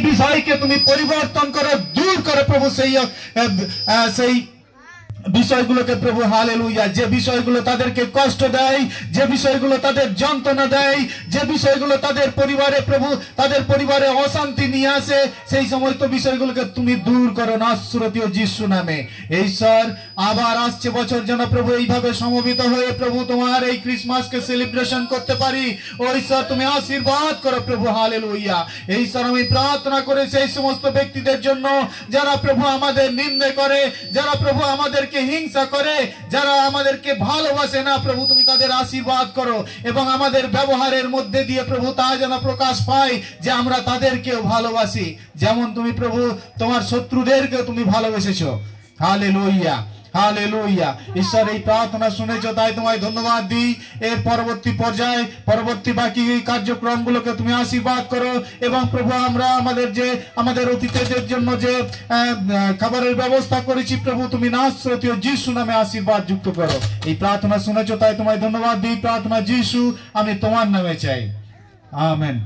বিষয়কে তুমি পরিবর্তন করো, দূর করে প্রভু সেই বিষয়গুলোকে প্রভু। হালেলুয়া। যে বিষয়গুলো তাদেরকে কষ্ট দেয়, যে বিষয়গুলো তাদের যন্ত্রণা দেয়, যে বিষয়গুলো তাদের পরিবারে প্রভু তাদের পরিবারে অশান্তি নিয়ে আসে, সেই সমস্ত বিষয়গুলোকে তুমি দূর করো নাসরতীয় যিশু নামে। ঈশ্বর আবার আসছে বছর যেন প্রভু এইভাবে সমবেত হয়ে প্রভু তোমার এই ক্রিসমাসকে সেলিব্রেশন করতে পারি। ও ঈশ্বর তুমি আশীর্বাদ করো প্রভু। হালেলুয়া। ঈশ্বর আমি প্রার্থনা করে সেই সমস্ত ব্যক্তিদের জন্য যারা প্রভু আমাদের নিন্দে করে, যারা প্রভু আমাদের হিংসা করে, যারা আমাদেরকে ভালোবাসে না, প্রভু তুমি তাদের আশীর্বাদ করো এবং আমাদের ব্যবহারের মধ্যে দিয়ে প্রভু তা যেন প্রকাশ পায় যে আমরা তাদেরকেও ভালোবাসি, যেমন তুমি প্রভু তোমার শত্রুদেরকেও তুমি ভালোবেসেছো। Hallelujah, hallelujah. ঈশ্বর এই প্রার্থনা শুনেছো, তাই তোমায় ধন্যবাদ দিই। এর পরবর্তী পর্যায়ে পরবর্তী বাকি কার্যক্রমগুলোকে তুমি আশীর্বাদ করো এবং প্রভু আমরা আমাদের অতিথিদের জন্য যে খাবারের ব্যবস্থা করেছি প্রভু তুমি নাসরতীয় যিশু নামে আশীর্বাদ যুক্ত করো। এই প্রার্থনা শুনেছো, তাই তোমায় ধন্যবাদ দিই। প্রার্থনা যিশু আমি তোমার নামে চাই, আমেন।